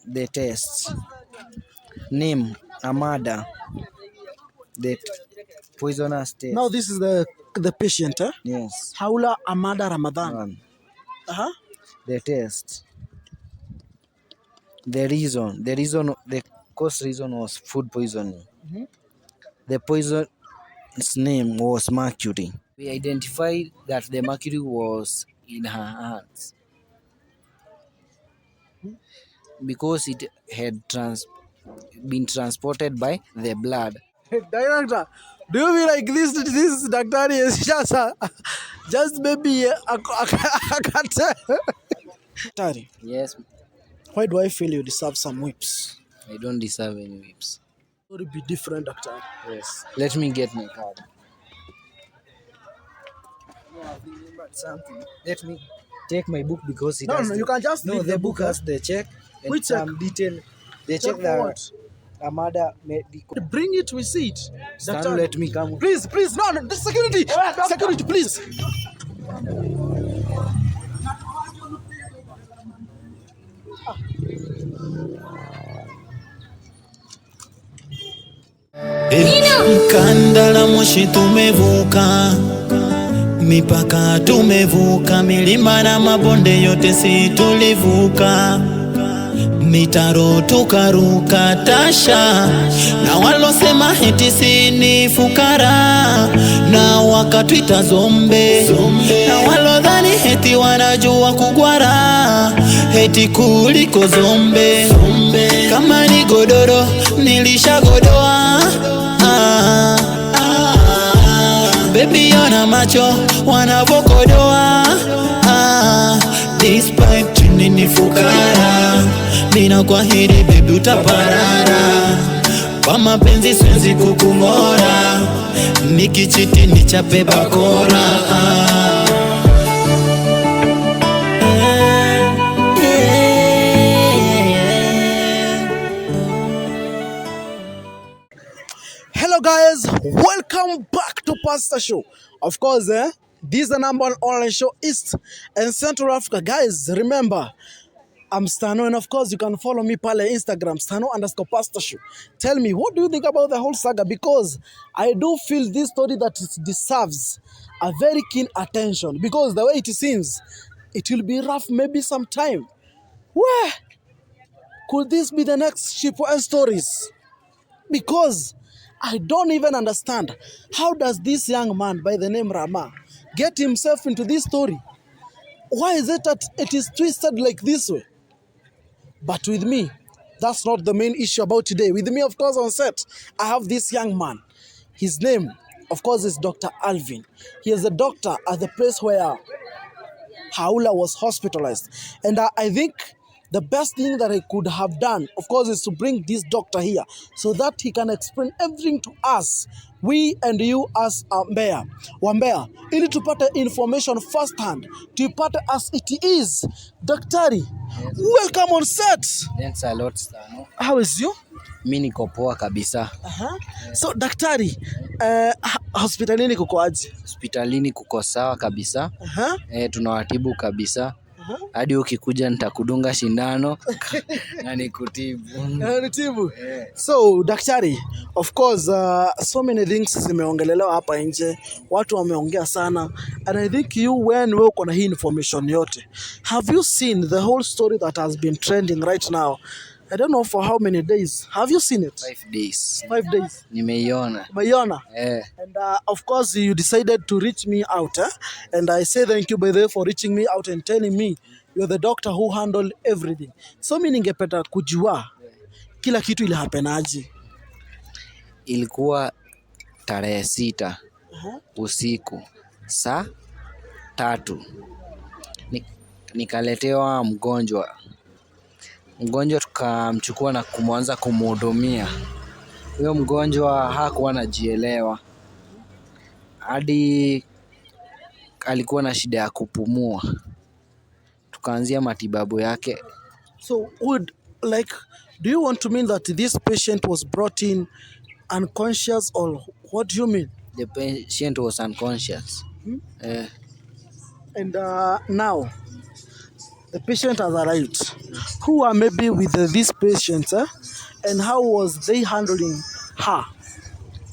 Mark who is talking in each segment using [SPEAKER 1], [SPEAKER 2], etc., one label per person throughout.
[SPEAKER 1] the test. Name Amada, the poisonous test.
[SPEAKER 2] Now this is the patient, eh?
[SPEAKER 1] Yes.
[SPEAKER 2] Haula Amada Ramadan.
[SPEAKER 1] The test. The cause reason was food poisoning. The poison's name was Mercury. We identified that the mercury was in her hands because it had been transported by the blood.
[SPEAKER 2] Director, do you mean like this doctor is just maybe a Daktari,
[SPEAKER 1] Yes,
[SPEAKER 2] why do I feel you deserve some whips?
[SPEAKER 1] I don't deserve any whips.
[SPEAKER 2] Would it be different, Doctor?
[SPEAKER 1] Yes. Let me get my card. Something. Let me take my book because it has
[SPEAKER 2] you can just
[SPEAKER 1] no.
[SPEAKER 2] leave
[SPEAKER 1] The book has the check and
[SPEAKER 2] which
[SPEAKER 1] some detail. The check
[SPEAKER 2] for
[SPEAKER 1] that
[SPEAKER 2] what?
[SPEAKER 1] Amada made.
[SPEAKER 2] Bring it, we see it.
[SPEAKER 1] Stand, let me come.
[SPEAKER 2] Please, no, the security, security, please.
[SPEAKER 3] Kanda la Moshi tumevuka, mipaka tumevuka, milima na mabonde yote si tulivuka, mitaro tukaruka tasha, na walosema heti si ni fukara, na wakatwita zombe, na walodhani heti wanajua kugwara, heti kuliko zombe, kama ni godoro nilishagodoa. Baby ona macho wanavokodoa. Despite chini ni fukara, mina kwa hili baby utaparara, kwa mapenzi siwezi kukungora, nikichiti nichape bakora.
[SPEAKER 2] Hello guys, welcome back to Pastor Show. Of course, this is the number one online show East and Central Africa. Guys, remember, I'm Stano, and of course you can follow me pale Instagram, Stano_Pastor Show. Tell me, what do you think about the whole saga? Because I do feel this story that it deserves a very keen attention, because the way it seems, it will be rough maybe sometime. Where could this be the next Shipwell stories? Because I don't even understand, how does this young man by the name Rama get himself into this story? Why is it that it is twisted like this way? But with me, that's not the main issue about today. With me, of course, on set, I have this young man. His name, of course, is Dr. Alvin. He is a doctor at the place where Haula was hospitalized. And I think the best thing that I could have done, of course, is to bring this doctor here so that he can explain everything to us, we and you as Wambea, ili tupate information firsthand, tupate as it is. Daktari, yes. Welcome on set.
[SPEAKER 1] Thanks a lot, Stano.
[SPEAKER 2] How is you?
[SPEAKER 1] Mimi niko poa kabisa.
[SPEAKER 2] Yes. So daktari, hospitalini kuko aje?
[SPEAKER 1] Hospitalini kuko sawa kabisa. Tunawatibu kabisa. Hadi ukikuja nitakudunga shindano na nikutibu.
[SPEAKER 2] Yeah. So daktari, of course, so many things zimeongelelewa hapa nje, watu wameongea sana, and I think you, when wewe uko na hii information yote, have you seen the whole story that has been trending right now? I don't know for how many days. Have you seen it?
[SPEAKER 1] 5 days.
[SPEAKER 2] 5 days.
[SPEAKER 1] Nimeiona.
[SPEAKER 2] Umeiona?
[SPEAKER 1] Yeah.
[SPEAKER 2] And of course you decided to reach me out, and I say thank you by the way for reaching me out and telling me you're the doctor who handled everything. So mimi ningependa kujua kila kitu ile happen aje.
[SPEAKER 1] Ilikuwa tarehe 6 usiku saa 3 nikaletewa mgonjwa tukamchukua na kumwanza kumhudumia. Huyo mgonjwa hakuwa anajielewa, hadi alikuwa na shida ya kupumua, tukaanzia matibabu yake.
[SPEAKER 2] So do you want to mean that this patient was brought in unconscious, or what do you mean?
[SPEAKER 1] The patient was unconscious.
[SPEAKER 2] And now the patient has arrived. Who are maybe with these patients, and how was they handling her?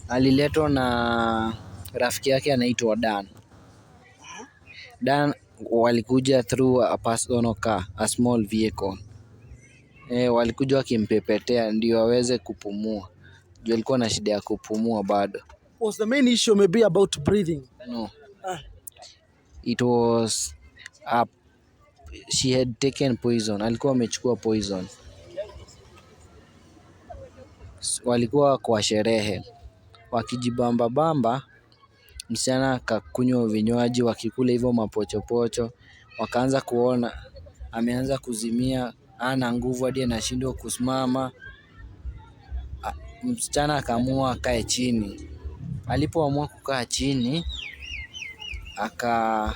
[SPEAKER 1] Aliletwa na rafiki yake anaitwa Dan. Dan walikuja through a personal car, a small vehicle. Walikuja wakimpepetea ndio aweze kupumua. Juu alikuwa na shida ya kupumua bado.
[SPEAKER 2] Was the main issue maybe about breathing?
[SPEAKER 1] No.
[SPEAKER 2] Ah.
[SPEAKER 1] It was she had taken poison. Alikuwa amechukua poison. Walikuwa kwa sherehe wakijibamba bamba, msichana akakunywa vinywaji, wakikula hivyo mapochopocho, wakaanza kuona ameanza kuzimia, ana nguvu hadi anashindwa kusimama. Msichana akaamua akae chini. Alipoamua kukaa chini, akaweza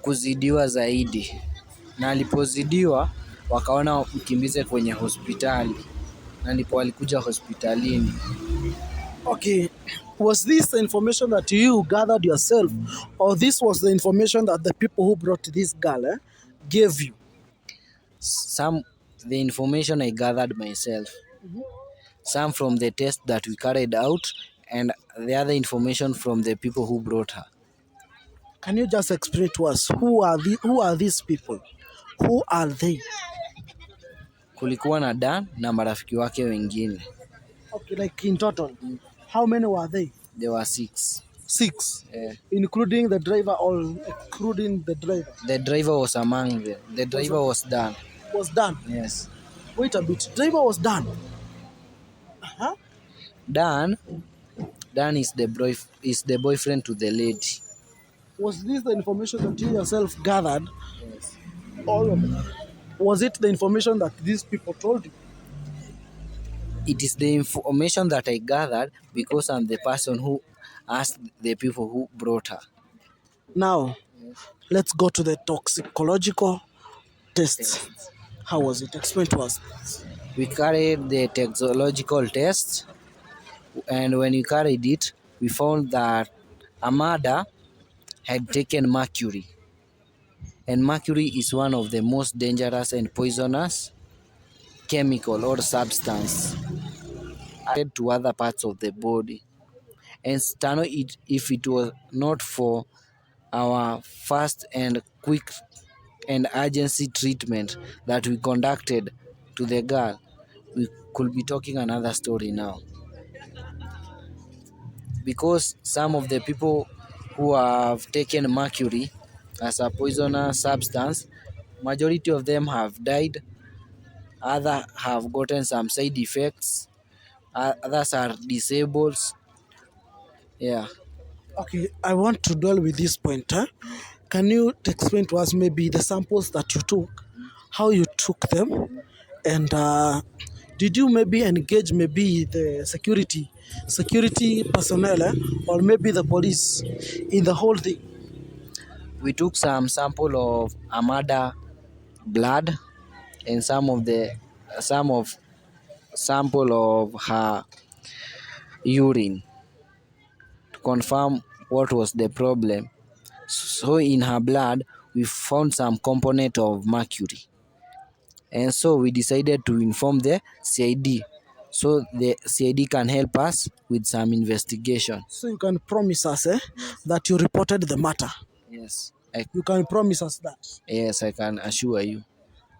[SPEAKER 1] kuzidiwa zaidi, na alipozidiwa wakaona mkimbize kwenye hospitali, na ndipo walikuja hospitalini.
[SPEAKER 2] Okay, was this the information that you gathered yourself, or this was the information that the people who brought this girl gave you?
[SPEAKER 1] The information I gathered myself, some from the test that we carried out, and the other information from the people who brought her.
[SPEAKER 2] Can you just explain to us who are these people? Who are they?
[SPEAKER 1] Kulikuwa na Dan na marafiki wake wengine.
[SPEAKER 2] Okay, like in total, how many were they?
[SPEAKER 1] There were 6.
[SPEAKER 2] 6?
[SPEAKER 1] Yeah.
[SPEAKER 2] Including the driver, or including the driver?
[SPEAKER 1] The driver was among them. The driver was Dan.
[SPEAKER 2] Was done?
[SPEAKER 1] Yes.
[SPEAKER 2] Wait a bit, driver was done? Uh-huh.
[SPEAKER 1] Dan is the boyfriend to the lady.
[SPEAKER 2] Was this the information that you yourself gathered?
[SPEAKER 1] Yes.
[SPEAKER 2] All of it. Was it the information that these people told you?
[SPEAKER 1] It is the information that I gathered because I'm the person who asked the people who brought her.
[SPEAKER 2] Now, let's go to the toxicological tests. How was it? Explain to us.
[SPEAKER 1] We carried the toxicological test, and when we carried it, we found that Amada had taken mercury. And mercury is one of the most dangerous and poisonous chemical or substance added to other parts of the body. And if it was not for our fast and quick and urgency treatment that we conducted to the girl, we could be talking another story now. Because some of the people who have taken mercury as a poisonous substance, majority of them have died, others have gotten some side effects, others are disabled. Yeah.
[SPEAKER 2] Okay, I want to dwell with this point. Can you explain to us maybe the samples that you took, how you took them, and did you maybe engage maybe the security personnel, or maybe the police in the whole thing?
[SPEAKER 1] We took some sample of Amada blood and some sample of her urine to confirm what was the problem. So in her blood we found some component of mercury, and so we decided to inform the CID so the CID can help us with some investigation.
[SPEAKER 2] So you can promise us that you reported the matter?
[SPEAKER 1] Yes,
[SPEAKER 2] You can promise us that?
[SPEAKER 1] yes, I can assure you.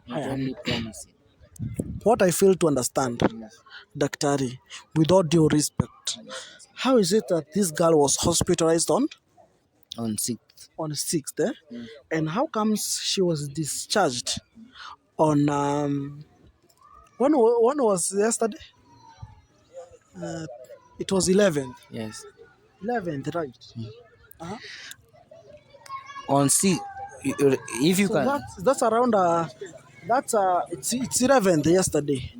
[SPEAKER 1] Not
[SPEAKER 2] I
[SPEAKER 1] only promising.
[SPEAKER 2] What I fail to understand,
[SPEAKER 1] Yes.
[SPEAKER 2] Daktari, with all due respect, how is it that this girl was hospitalized on
[SPEAKER 1] On 6th.
[SPEAKER 2] 6th, and how comes she was discharged on when was yesterday? It was 11th.
[SPEAKER 1] Yes.
[SPEAKER 2] 11th, right?
[SPEAKER 1] On 6th, if you
[SPEAKER 2] So
[SPEAKER 1] can.
[SPEAKER 2] that's around it's 11th yesterday.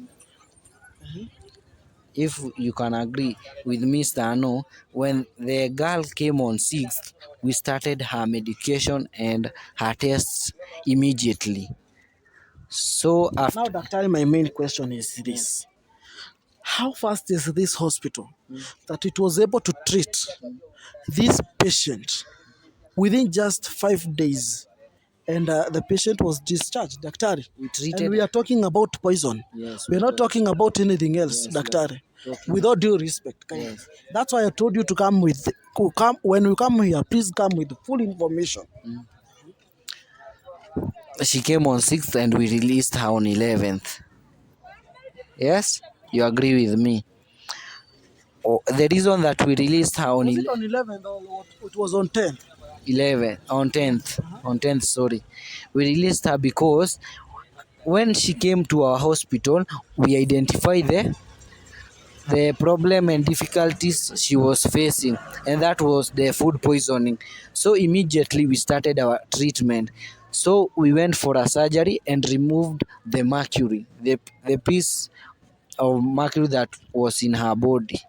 [SPEAKER 1] If you can agree with Mr. Ano, when the girl came on 6th, we started her medication and her tests immediately. So after,
[SPEAKER 2] Now, Daktari, my main question is this: how fast is this hospital that it was able to treat this patient within just 5 days, and the patient was discharged, Daktari.
[SPEAKER 1] We treated.
[SPEAKER 2] And we are talking about poison.
[SPEAKER 1] Yes,
[SPEAKER 2] We are not talking about anything else,
[SPEAKER 1] Yes,
[SPEAKER 2] Daktari.
[SPEAKER 1] talking.
[SPEAKER 2] With all due respect,
[SPEAKER 1] Yes.
[SPEAKER 2] that's why I told you to come when you come here. Please come with full information.
[SPEAKER 1] She came on 6th and we released her on 11th. Yes, you agree with me? Oh, the reason that we released her on
[SPEAKER 2] Was it on 11th or it was on 10th?
[SPEAKER 1] 10th, sorry. We released her because when she came to our hospital, we identified the problem and difficulties she was facing, and that was the food poisoning. So immediately we started our treatment. So we went for a surgery and removed the mercury, the piece of mercury that was in her body.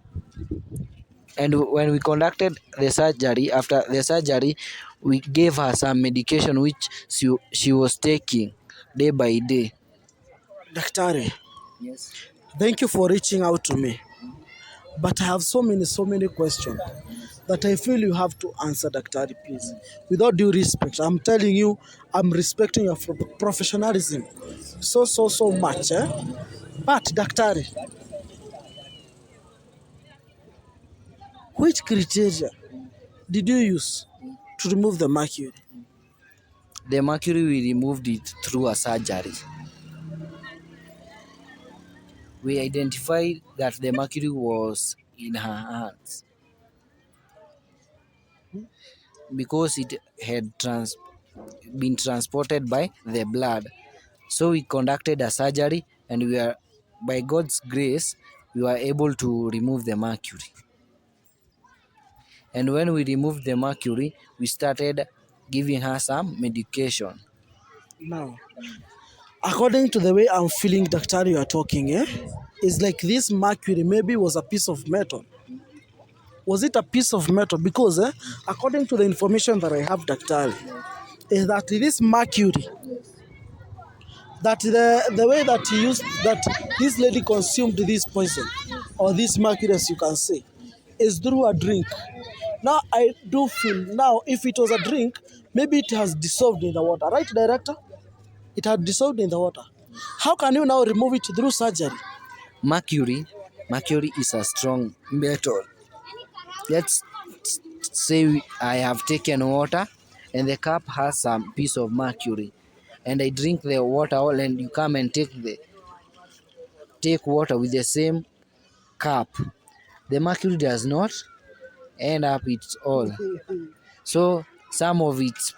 [SPEAKER 1] And when we conducted the surgery, after the surgery, we gave her some medication which she was taking day by day.
[SPEAKER 2] Daktari,
[SPEAKER 1] Yes.
[SPEAKER 2] thank you for reaching out to me. But I have so many questions that I feel you have to answer, Daktari, please. With all due respect, I'm telling you, I'm respecting your professionalism so much. But, Daktari, which criteria did you use to remove the mercury?
[SPEAKER 1] The mercury, we removed it through a surgery. We identified that the mercury was in her hands because it had been transported by the blood. So we conducted a surgery, and by God's grace, we were able to remove the mercury. And when we removed the mercury, we started giving her some medication.
[SPEAKER 2] Now, according to the way I'm feeling, Daktari, you are talking, it's like this mercury maybe was a piece of metal. Was it a piece of metal? Because according to the information that I have, Daktari, is that this mercury, that the way that he used, that this lady consumed this poison, or this mercury, as you can say, is through a drink. Now, I do feel, now, if it was a drink, maybe it has dissolved in the water. Right, Director? It had dissolved in the water. How can you now remove it through surgery?
[SPEAKER 1] Mercury is a strong metal. Let's say I have taken water and the cup has some piece of mercury, and I drink the water all, and you come and take water with the same cup. The mercury does not end up it all. So some of its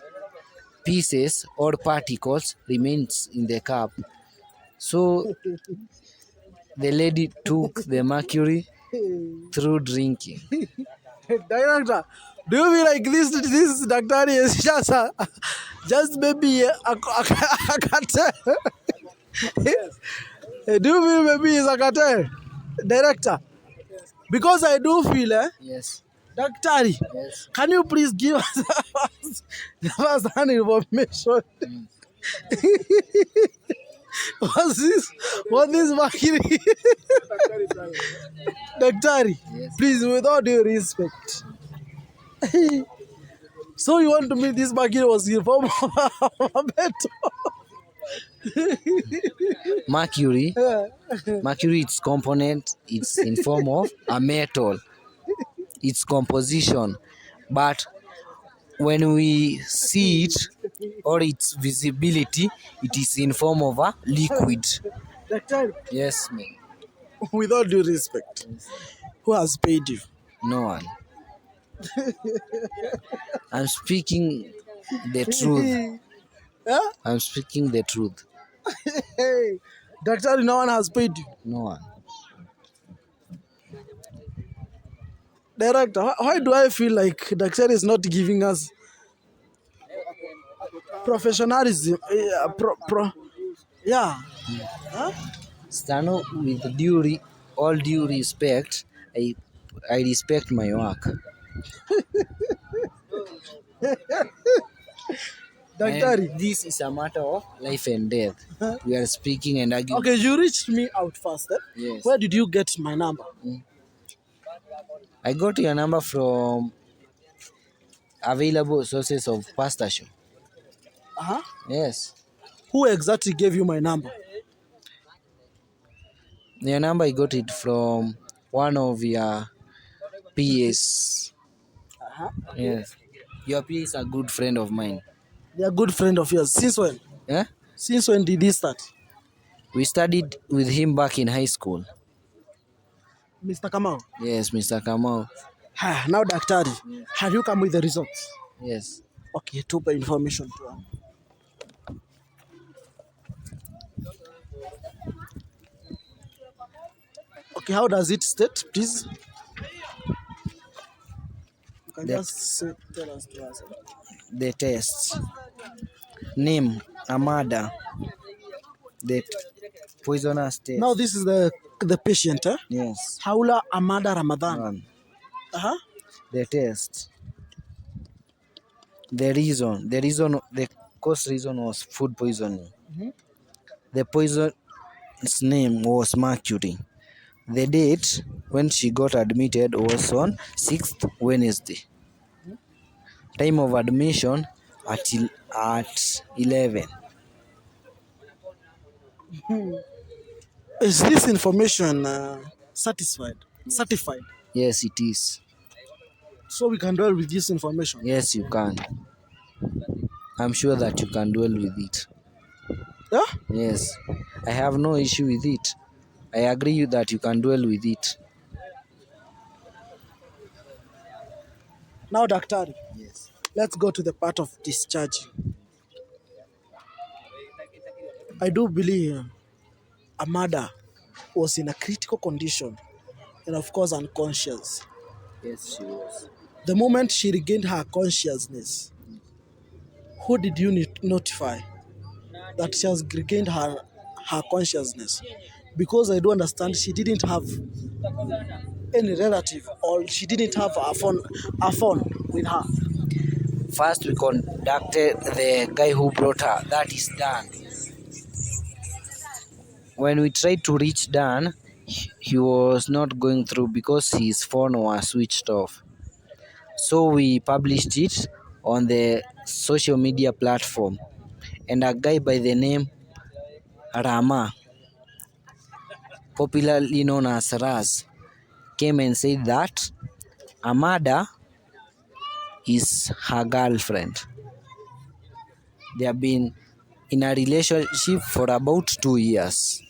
[SPEAKER 1] pieces or particles remains in the cup. So the lady took the mercury through drinking.
[SPEAKER 2] Director, do you feel like this doctor is just maybe a cartel? Do you feel maybe it's a cartel, Director? Because I do feel,
[SPEAKER 1] Yes.
[SPEAKER 2] Daktari,
[SPEAKER 1] Yes.
[SPEAKER 2] can you please give us some information? What this mercury? Daktari,
[SPEAKER 1] Yes.
[SPEAKER 2] please, with all due respect. So you want to mean this mercury was in form of a metal?
[SPEAKER 1] Mercury, its component, it's in form of a metal, its composition, but when we see it or its visibility, it is in form of a liquid.
[SPEAKER 2] Daktari,
[SPEAKER 1] Yes, ma'am.
[SPEAKER 2] with all due respect, who has paid you?
[SPEAKER 1] No one. I'm speaking the truth.
[SPEAKER 2] Yeah?
[SPEAKER 1] I'm speaking the truth.
[SPEAKER 2] Hey, Daktari, no one has paid you.
[SPEAKER 1] No one.
[SPEAKER 2] Director, why do I feel like Daktari is not giving us professionalism? Yeah. Huh?
[SPEAKER 1] Stano, with all due respect, I respect my work.
[SPEAKER 2] Daktari.
[SPEAKER 1] And this is a matter of life and death. We are speaking and arguing.
[SPEAKER 2] Okay, you reached me out first.
[SPEAKER 1] Yes.
[SPEAKER 2] Where did you get my number?
[SPEAKER 1] I got your number from available sources of pasta show.
[SPEAKER 2] Uh-huh.
[SPEAKER 1] Yes.
[SPEAKER 2] Who exactly gave you my number?
[SPEAKER 1] Your number, I got it from one of your PAs.
[SPEAKER 2] Uh-huh.
[SPEAKER 1] Yes. Your PA is a good friend of mine.
[SPEAKER 2] They are a good friend of yours. Since when?
[SPEAKER 1] Yeah?
[SPEAKER 2] Since when did he start?
[SPEAKER 1] We studied with him back in high school.
[SPEAKER 2] Mr. Kamau.
[SPEAKER 1] Yes, Mr. Kamau.
[SPEAKER 2] Now, Daktari, have you come with the results?
[SPEAKER 1] Yes.
[SPEAKER 2] Okay, tupe information to him. Okay, how does it state, please? You can
[SPEAKER 1] The,
[SPEAKER 2] just tell us to us.
[SPEAKER 1] the test. Name, Amada. The poisonous test.
[SPEAKER 2] Now, this is the patient, eh?
[SPEAKER 1] Yes.
[SPEAKER 2] Haula Amada Ramadan.
[SPEAKER 1] One.
[SPEAKER 2] Uh-huh.
[SPEAKER 1] The test. The cause reason was food poisoning. The poison's name was Mercury. The date when she got admitted was on 6th Wednesday. Time of admission at 11.
[SPEAKER 2] Is this information certified?
[SPEAKER 1] Yes, it is.
[SPEAKER 2] So we can dwell with this information.
[SPEAKER 1] Yes, you can. I'm sure that you can dwell with it.
[SPEAKER 2] Yeah?
[SPEAKER 1] Yes, I have no issue with it. I agree that you can dwell with it.
[SPEAKER 2] Now, Daktari,
[SPEAKER 1] Yes.
[SPEAKER 2] let's go to the part of discharging. I do believe Amada was in a critical condition and, of course, unconscious.
[SPEAKER 1] Yes, she was.
[SPEAKER 2] The moment she regained her consciousness, who did you notify that she has regained her consciousness? Because I do understand she didn't have any relative or she didn't have a phone with her.
[SPEAKER 1] First, we contacted the guy who brought her. That is Dan. When we tried to reach Dan, he was not going through because his phone was switched off. So we published it on the social media platform, and a guy by the name Rama, popularly known as Raz, came and said that Amada is her girlfriend. They have been in a relationship for about 2 years.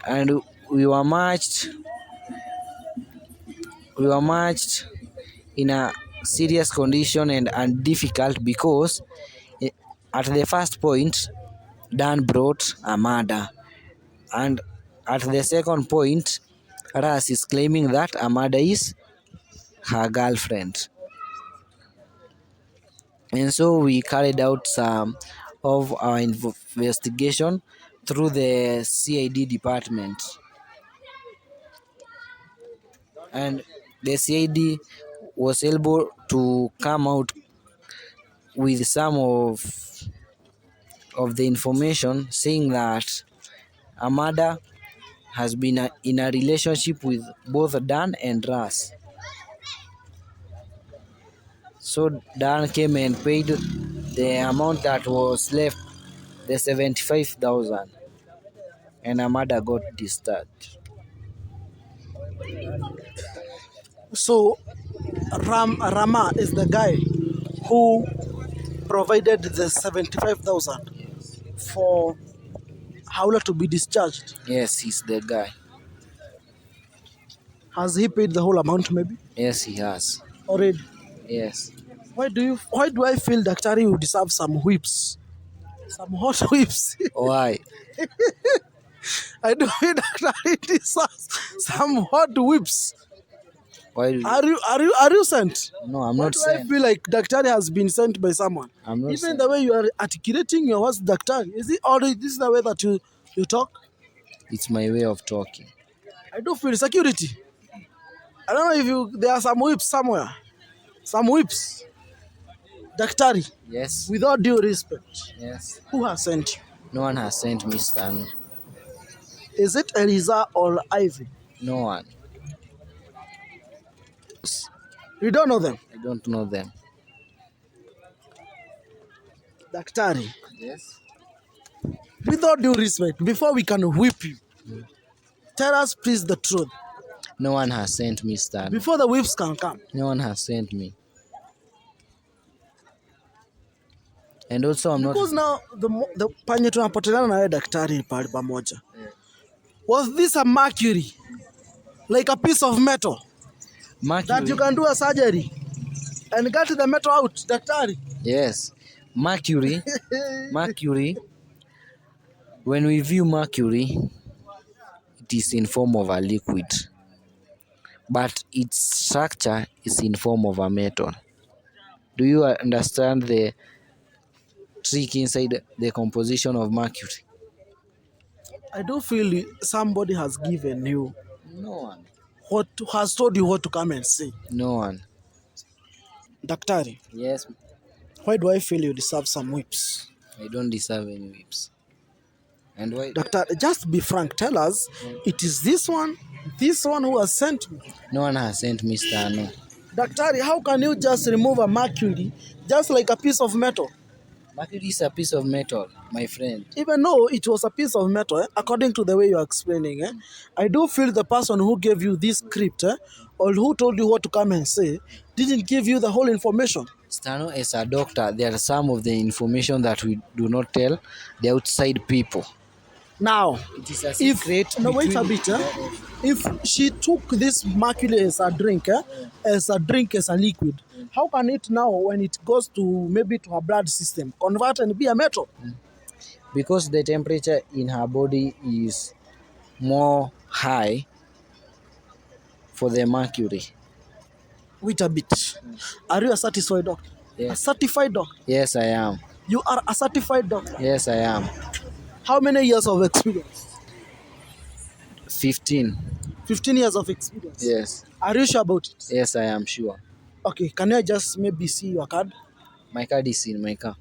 [SPEAKER 1] And we were matched in a serious condition and difficult because at the first point, Dan brought Amada, and at the second point, Ras is claiming that Amada is her girlfriend. And so we carried out some of our investigation through the CID department. And the CID was able to come out with some of the information saying that Amada has been in a relationship with both Dan and Ras. So Dan came and paid the amount that was left, the 75,000, and Amada got discharged.
[SPEAKER 2] So Rama is the guy who provided the 75,000 for Haula to be discharged.
[SPEAKER 1] Yes, he's the guy.
[SPEAKER 2] Has he paid the whole amount maybe?
[SPEAKER 1] Yes, he has.
[SPEAKER 2] Already?
[SPEAKER 1] Yes.
[SPEAKER 2] Why do I feel Daktari you deserve some whips? Some hot whips.
[SPEAKER 1] Why?
[SPEAKER 2] I do feel Daktari deserves some hot whips.
[SPEAKER 1] Why?
[SPEAKER 2] Are you sent?
[SPEAKER 1] No, I'm not
[SPEAKER 2] Why do I
[SPEAKER 1] saying.
[SPEAKER 2] feel like Daktari has been sent by someone?
[SPEAKER 1] I'm not
[SPEAKER 2] Even
[SPEAKER 1] saying.
[SPEAKER 2] the way you are articulating your words, Daktari, is it already this is the way that you talk?
[SPEAKER 1] It's my way of talking.
[SPEAKER 2] I do feel security. I don't know if there are some whips somewhere. Some whips. Daktari,
[SPEAKER 1] Yes.
[SPEAKER 2] with all due respect,
[SPEAKER 1] Yes.
[SPEAKER 2] who has sent you?
[SPEAKER 1] No one has sent me Stan.
[SPEAKER 2] Is it Eliza or Ivy?
[SPEAKER 1] No one.
[SPEAKER 2] You don't know them?
[SPEAKER 1] I don't know them.
[SPEAKER 2] Daktari,
[SPEAKER 1] Yes.
[SPEAKER 2] with all due respect, before we can whip you, tell us please the truth.
[SPEAKER 1] No one has sent me, Stan.
[SPEAKER 2] Before the whips can come.
[SPEAKER 1] No one has sent me. And also I'm not...
[SPEAKER 2] Because now, the panye tunapotelana na wewe daktari pale pamoja. Was this a mercury? Like a piece of metal?
[SPEAKER 1] Mercury.
[SPEAKER 2] That you can do a surgery and get the metal out, daktari?
[SPEAKER 1] Yes. Mercury. Mercury. When we view mercury, it is in form of a liquid. But its structure is in form of a metal. Do you understand the trick inside the composition of mercury?
[SPEAKER 2] I do feel somebody has given you,
[SPEAKER 1] No one.
[SPEAKER 2] what has told you what to come and say.
[SPEAKER 1] No one.
[SPEAKER 2] Daktari,
[SPEAKER 1] Yes,
[SPEAKER 2] why do I feel you deserve some whips?
[SPEAKER 1] I don't deserve any whips. And why?
[SPEAKER 2] Daktari, just be frank. Tell us, it is this one who has sent me.
[SPEAKER 1] No one has sent me, Star. No.
[SPEAKER 2] Daktari, how can you just remove a mercury just like a piece of metal?
[SPEAKER 1] Mercury is a piece of metal, my friend.
[SPEAKER 2] Even though it was a piece of metal, according to the way you are explaining, I do feel the person who gave you this script, or who told you what to come and say, didn't give you the whole information.
[SPEAKER 1] Stano, as a doctor, there are some of the information that we do not tell the outside people.
[SPEAKER 2] Now,
[SPEAKER 1] It is a secret.
[SPEAKER 2] no, wait a bit. If she took this mercury as a drink, as a liquid, how can it now, when it goes to maybe to her blood system, convert and be a metal?
[SPEAKER 1] Because the temperature in her body is more high for the mercury.
[SPEAKER 2] Wait a bit. Are you a satisfied doctor?
[SPEAKER 1] Yes.
[SPEAKER 2] A certified doctor?
[SPEAKER 1] Yes, I am.
[SPEAKER 2] You are a certified doctor?
[SPEAKER 1] Yes, I am.
[SPEAKER 2] How many years of experience?
[SPEAKER 1] 15.
[SPEAKER 2] 15 years of experience?
[SPEAKER 1] Yes.
[SPEAKER 2] Are you sure about it?
[SPEAKER 1] Yes, I am sure.
[SPEAKER 2] Okay, can I just maybe see your card?
[SPEAKER 1] My card is in my car.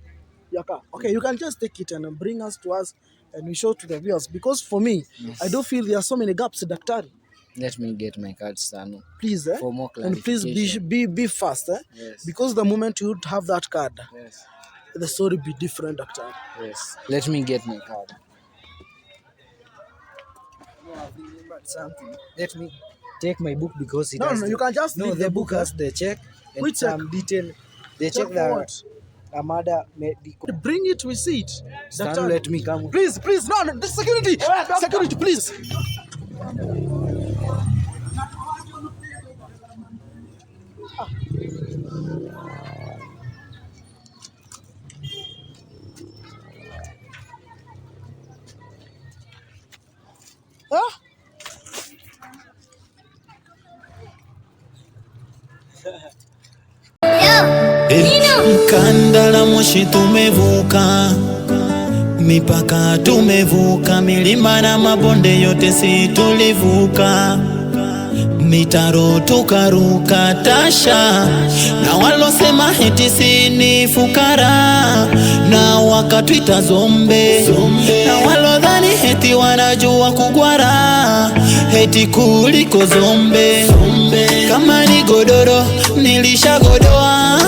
[SPEAKER 2] Your card. Okay, you can just take it and bring us to us and we show to the viewers. Because for me,
[SPEAKER 1] Yes.
[SPEAKER 2] I do feel there are so many gaps, Daktari.
[SPEAKER 1] Let me get my card, Stano.
[SPEAKER 2] Please,
[SPEAKER 1] For more
[SPEAKER 2] and please be fast,
[SPEAKER 1] Yes.
[SPEAKER 2] because the moment you have that card,
[SPEAKER 1] Yes.
[SPEAKER 2] the story be different, Daktari.
[SPEAKER 1] Yes. Let me get my card. Something. Let me take my book because it
[SPEAKER 2] No,
[SPEAKER 1] has
[SPEAKER 2] no, you can just
[SPEAKER 1] no.
[SPEAKER 2] leave
[SPEAKER 1] The
[SPEAKER 2] the
[SPEAKER 1] book
[SPEAKER 2] book,
[SPEAKER 1] has the check and
[SPEAKER 2] Which
[SPEAKER 1] some
[SPEAKER 2] check?
[SPEAKER 1] detail. The
[SPEAKER 2] Check
[SPEAKER 1] check
[SPEAKER 2] for
[SPEAKER 1] that
[SPEAKER 2] what?
[SPEAKER 1] Amada medical.
[SPEAKER 2] Bring it, we see it.
[SPEAKER 1] Stano,
[SPEAKER 2] Daktari.
[SPEAKER 1] let me come.
[SPEAKER 2] Please, no, the security, security, please. Huh?
[SPEAKER 3] Kanda la Moshi tumevuka, mipaka tumevuka, milima na mabonde yote si tulivuka, mitaro tukaruka tasha, na walosema heti si ni fukara, na wakatwita zombe, na walodhani heti wanajua kugwara, heti kuliko zombe, kama ni godoro nilishagodoa.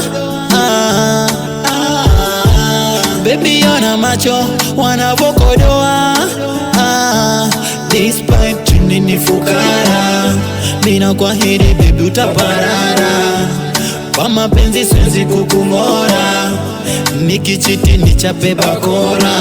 [SPEAKER 3] Baby ona macho wanavokodoa. Despite chini ni fukara, mina kwa hili baby utaparara, kwa mapenzi siwezi kukungora, nikichiti nichape bakora.